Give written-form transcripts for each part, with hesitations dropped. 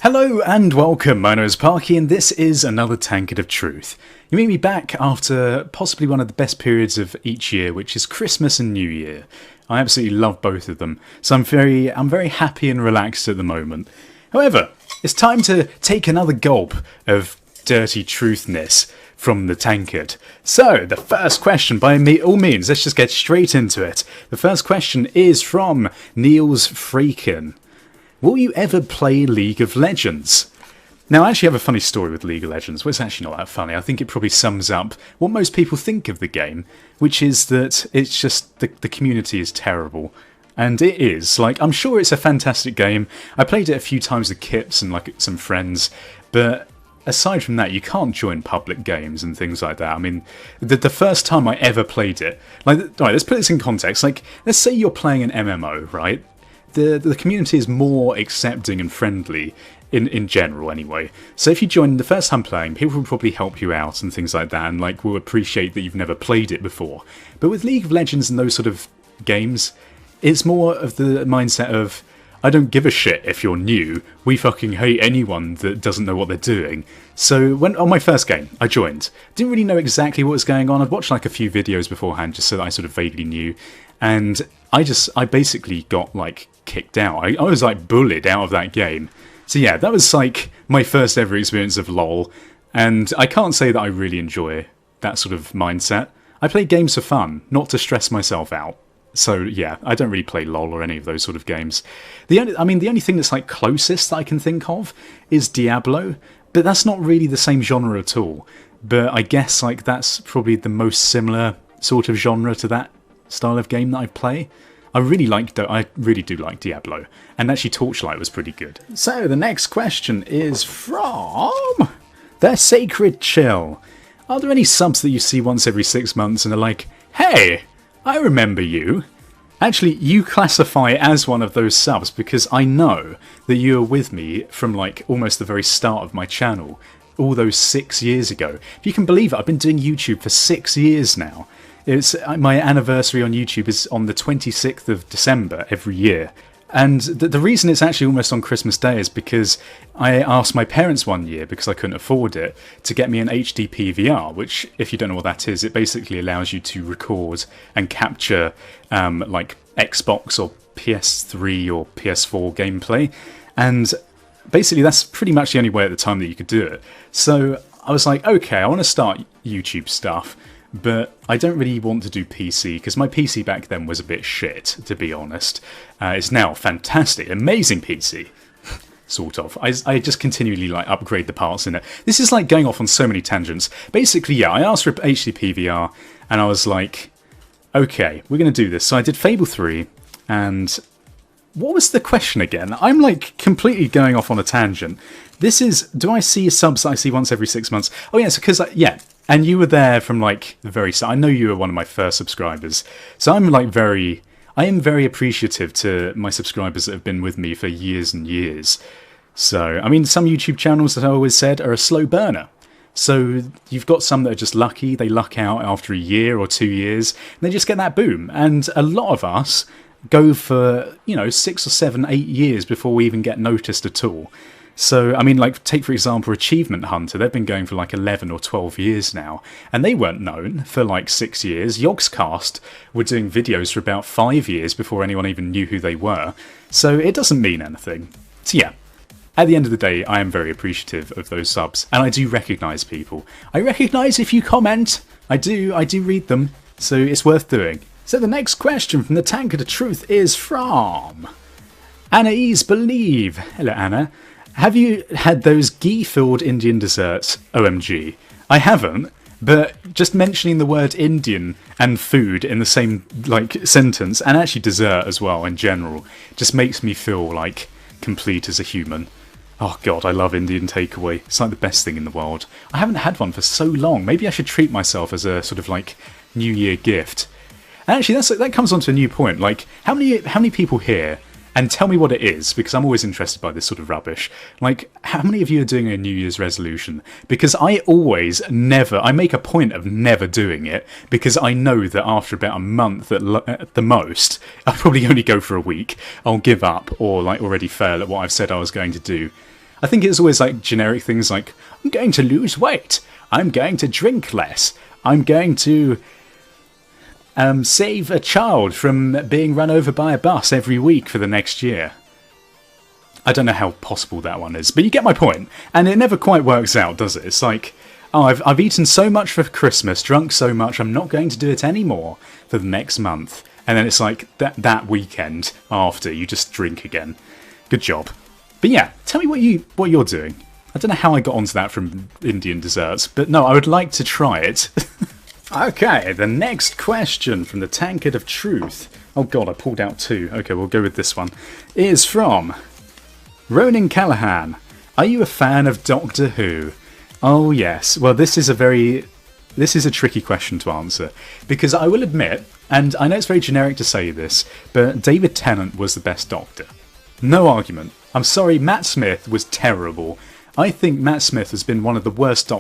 Hello and welcome, my name is Parky and this is another Tankard of Truth. You meet me back after possibly one of the best periods of each year, which is Christmas and New Year. I absolutely love both of them, so I'm very happy and relaxed at the moment. However, it's time to take another gulp of dirty truthness from the tankard. So, the first question, by all means, let's just get straight into it. The first question is from Niels Freakin. Will you ever play League of Legends? Now, I actually have a funny story with League of Legends. Well, it's actually not that funny. I think it probably sums up what most people think of the game, which is that it's just the community is terrible. And it is. Like, I'm sure it's a fantastic game. I played it a few times with Kips and like some friends, but aside from that, you can't join public games and things like that. I mean, the first time I ever played it, like, right, let's put this in context. Like, let's say you're playing an MMO, right? The community is more accepting and friendly in general anyway. So if you join the first time playing, people will probably help you out and things like that, and like will appreciate that you've never played it before. But with League of Legends and those sort of games, it's more of the mindset of, I don't give a shit if you're new, we fucking hate anyone that doesn't know what they're doing. So when on my first game, I joined. Didn't really know exactly what was going on. I'd watched like a few videos beforehand just so that I sort of vaguely knew. And I basically got like kicked out. I was like bullied out of that game. So yeah, that was like my first ever experience of LOL. And I can't say that I really enjoy that sort of mindset. I play games for fun, not to stress myself out. So yeah, I don't really play LOL or any of those sort of games. The only thing that's like closest that I can think of is Diablo, but that's not really the same genre at all. But I guess like that's probably the most similar sort of genre to that style of game that I play. I really do like Diablo, and actually Torchlight was pretty good. So the next question is from The Sacred Chill. Are there any subs that you see once every 6 months and are like, hey, I remember you? Actually, you classify as one of those subs because I know that you were with me from like almost the very start of my channel, all those 6 years ago. If you can believe it, I've been doing YouTube for 6 years now. It's my anniversary on YouTube is on the 26th of December every year. And the reason it's actually almost on Christmas Day is because I asked my parents one year, because I couldn't afford it, to get me an HD PVR, which, if you don't know what that is, it basically allows you to record and capture like Xbox or PS3 or PS4 gameplay. And basically that's pretty much the only way at the time that you could do it. So I was like, okay, I want to start YouTube stuff. But I don't really want to do PC, because my PC back then was a bit shit, to be honest. It's now fantastic, amazing PC, sort of. I just continually like upgrade the parts in it. This is like going off on so many tangents. Basically, yeah, I asked for HD PVR, and I was like, okay, we're going to do this. So I did Fable 3, and what was the question again? I'm like completely going off on a tangent. This is, do I see subs that I see once every 6 months? Oh yes, because, yeah. And you were there from like the very start. I know you were one of my first subscribers. So I am very appreciative to my subscribers that have been with me for years and years. So, I mean, some YouTube channels that I always said are a slow burner. So you've got some that are just lucky. They luck out after a year or 2 years. And they just get that boom. And a lot of us go for, 6 or 7, 8 years before we even get noticed at all. So, I mean, like, take, for example, Achievement Hunter. They've been going for, like, 11 or 12 years now. And they weren't known for, like, 6 years. Yogscast were doing videos for about 5 years before anyone even knew who they were. So it doesn't mean anything. So, yeah. At the end of the day, I am very appreciative of those subs. And I do recognise people. I recognise if you comment. I do read them. So it's worth doing. So the next question from the Tankard of Truth is from Anais Believe. Hello, Anna. Have you had those ghee-filled Indian desserts? OMG. I haven't, but just mentioning the word Indian and food in the same like sentence, and actually dessert as well in general, just makes me feel like complete as a human. Oh god, I love Indian takeaway. It's like the best thing in the world. I haven't had one for so long. Maybe I should treat myself as a sort of like New Year gift. And actually, that comes on to a new point. Like, how many people here? And tell me what it is, because I'm always interested by this sort of rubbish. Like, how many of you are doing a New Year's resolution? Because I make a point of never doing it, because I know that after about a month at the most, I'll probably only go for a week, I'll give up, or like already fail at what I've said I was going to do. I think it's always like generic things like, I'm going to lose weight, I'm going to drink less, I'm going to save a child from being run over by a bus every week for the next year. I don't know how possible that one is, but you get my point. And it never quite works out, does it? It's like, oh, I've eaten so much for Christmas, drunk so much, I'm not going to do it anymore for the next month. And then it's like that weekend after, you just drink again. Good job. But yeah, tell me what you're doing. I don't know how I got onto that from Indian desserts, but no, I would like to try it. Okay, the next question from the Tankard of Truth. Oh god, I pulled out two. Okay, we'll go with this one. Is from Ronan Callahan. Are you a fan of Doctor Who? Oh yes. Well, this is a tricky question to answer, because I will admit, and I know it's very generic to say this, but David Tennant was the best Doctor. No argument. I'm sorry, Matt Smith was terrible. I think Matt Smith has been one of the worst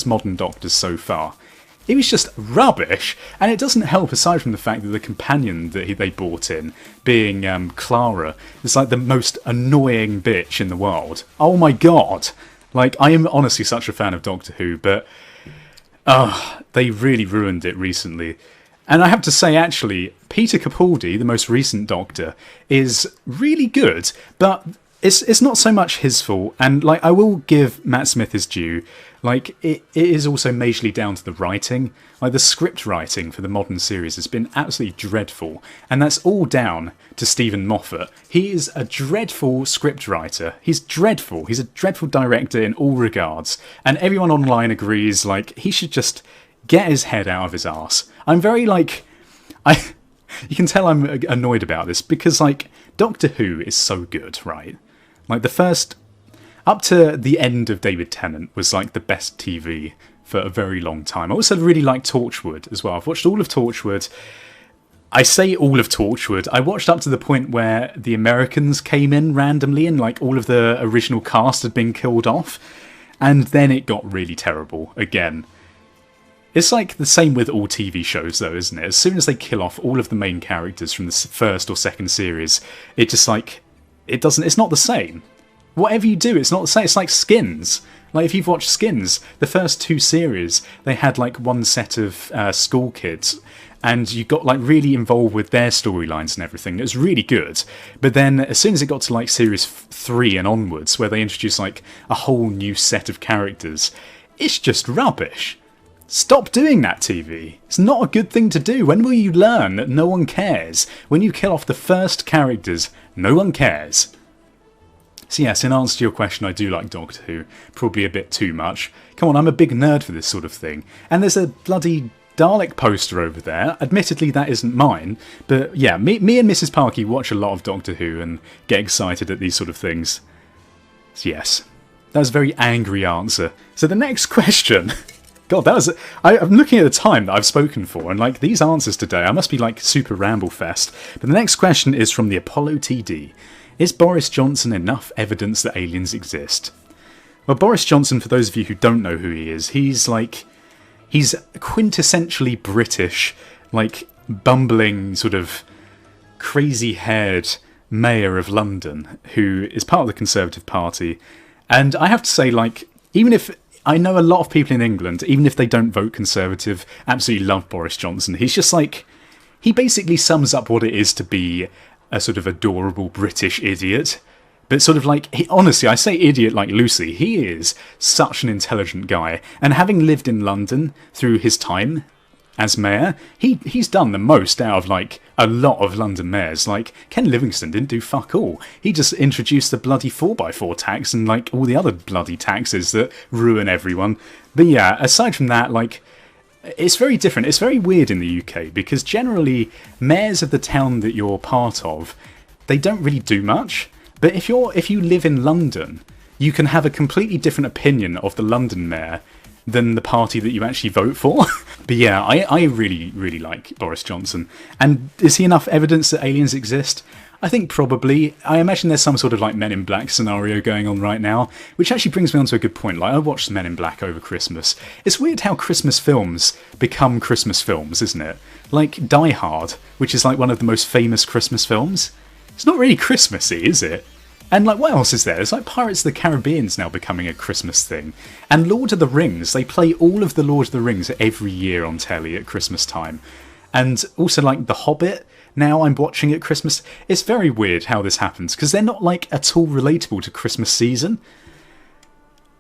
modern Doctors so far. He was just rubbish, and it doesn't help aside from the fact that the companion that they brought in, being Clara, is like the most annoying bitch in the world. Oh my god! Like, I am honestly such a fan of Doctor Who, but they really ruined it recently. And I have to say, actually, Peter Capaldi, the most recent Doctor, is really good, but it's not so much his fault. And like, I will give Matt Smith his due. Like, it is also majorly down to the writing. Like, the script writing for the modern series has been absolutely dreadful, and that's all down to Stephen Moffat. He is a dreadful script writer. He's dreadful. He's a dreadful director in all regards, and everyone online agrees, like, he should just get his head out of his arse. I'm very, like... You can tell I'm annoyed about this, because, like, Doctor Who is so good, right? Like, the first... Up to the end of David Tennant was like the best TV for a very long time. I also really like Torchwood as well. I've watched all of Torchwood. I say all of Torchwood. I watched up to the point where the Americans came in randomly and like all of the original cast had been killed off. And then it got really terrible again. It's like the same with all TV shows though, isn't it? As soon as they kill off all of the main characters from the first or second series, it just like, it's not the same. Whatever you do, it's not the same. It's like Skins. Like, if you've watched Skins, the first two series, they had like one set of school kids, and you got like really involved with their storylines and everything. It was really good. But then as soon as it got to like series 3 and onwards, where they introduced like a whole new set of characters, it's just rubbish. Stop doing that, TV. It's not a good thing to do. When will you learn that no one cares? When you kill off the first characters, no one cares. So yes, in answer to your question, I do like Doctor Who. Probably a bit too much. Come on, I'm a big nerd for this sort of thing. And there's a bloody Dalek poster over there. Admittedly, that isn't mine. But yeah, me and Mrs. Parky watch a lot of Doctor Who and get excited at these sort of things. So yes, that was a very angry answer. So the next question... God, I'm looking at the time that I've spoken for, and like these answers today, I must be like super ramble fest. But the next question is from the Apollo TD. Is Boris Johnson enough evidence that aliens exist? Well, Boris Johnson, for those of you who don't know who he is, he's quintessentially British, like bumbling sort of crazy-haired mayor of London who is part of the Conservative Party. And I have to say, like, even if I know a lot of people in England, even if they don't vote Conservative, absolutely love Boris Johnson. He's just like, he basically sums up what it is to be a sort of adorable British idiot. But sort of like, honestly, I say idiot like Lucy, he is such an intelligent guy. And having lived in London through his time as mayor, he's done the most out of like a lot of London mayors. Like, Ken Livingstone didn't do fuck all. He just introduced the bloody 4x4 tax and like all the other bloody taxes that ruin everyone. But yeah, aside from that, like, it's very different. It's very weird in the UK because generally mayors of the town that you're part of, they don't really do much. But if you live in London, you can have a completely different opinion of the London mayor than the party that you actually vote for. But yeah, I really, really like Boris Johnson. And is he enough evidence that aliens exist? I think probably. I imagine there's some sort of like Men in Black scenario going on right now, which actually brings me on to a good point. Like, I watched Men in Black over Christmas. It's weird how Christmas films become Christmas films, isn't it? Like Die Hard, which is like one of the most famous Christmas films. It's not really Christmassy, is it? And like, what else is there? It's like Pirates of the Caribbean's now becoming a Christmas thing. And Lord of the Rings, they play all of the Lord of the Rings every year on telly at Christmas time. And also like The Hobbit, now I'm watching at Christmas. It's very weird how this happens, because they're not like at all relatable to Christmas season.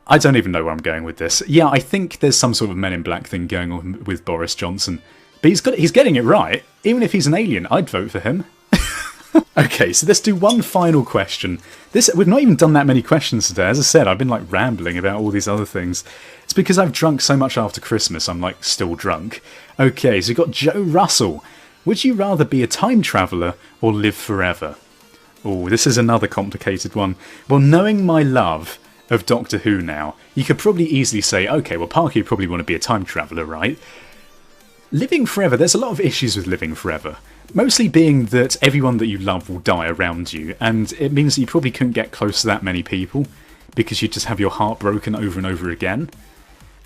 I don't even know where I'm going with this. Yeah, I think there's some sort of Men in Black thing going on with Boris Johnson. But he's getting it right. Even if he's an alien, I'd vote for him. Okay, so let's do one final question. We've not even done that many questions today. As I said, I've been like rambling about all these other things. It's because I've drunk so much after Christmas, I'm like still drunk. Okay, so we've got Joe Russell. Would you rather be a time traveller or live forever? Oh, this is another complicated one. Well, knowing my love of Doctor Who now, you could probably easily say, okay, well, Parky would probably want to be a time traveller, right? Living forever, there's a lot of issues with living forever. Mostly being that everyone that you love will die around you, and it means that you probably couldn't get close to that many people, because you'd just have your heart broken over and over again.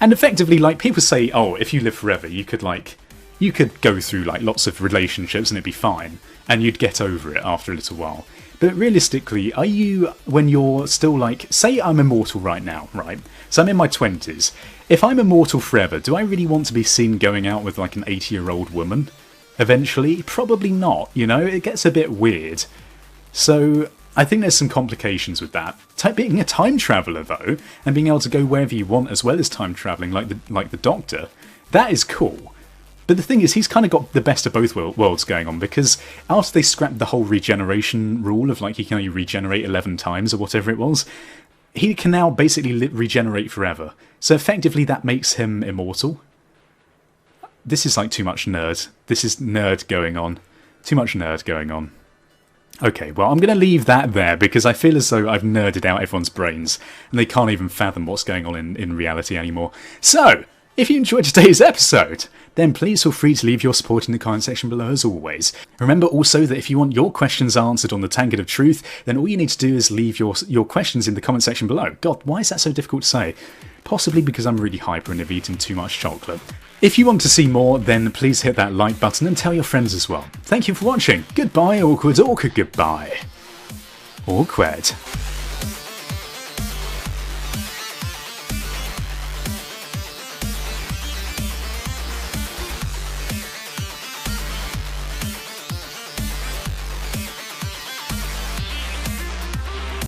And effectively, like, people say, oh, if you live forever, you could go through, like, lots of relationships and it'd be fine, and you'd get over it after a little while. But realistically, are you, when you're still like, say I'm immortal right now, right? So I'm in my 20s. If I'm immortal forever, do I really want to be seen going out with like an 80-year-old woman? Eventually? Probably not, you know? It gets a bit weird. So I think there's some complications with that. Being a time traveller, though, and being able to go wherever you want as well as time travelling, like the Doctor, that is cool. But the thing is, he's kind of got the best of both worlds going on, because after they scrapped the whole regeneration rule of like he can only regenerate 11 times or whatever it was, he can now basically regenerate forever. So effectively that makes him immortal. This is like too much nerd. This is nerd going on. Too much nerd going on. Okay, well, I'm going to leave that there, because I feel as though I've nerded out everyone's brains, and they can't even fathom what's going on in reality anymore. So, if you enjoyed today's episode, then please feel free to leave your support in the comment section below as always. Remember also that if you want your questions answered on the Tankard of Truth, then all you need to do is leave your questions in the comment section below. God, why is that so difficult to say? Possibly because I'm really hyper and have eaten too much chocolate. If you want to see more, then please hit that like button and tell your friends as well. Thank you for watching. Goodbye, awkward, goodbye. Awkward.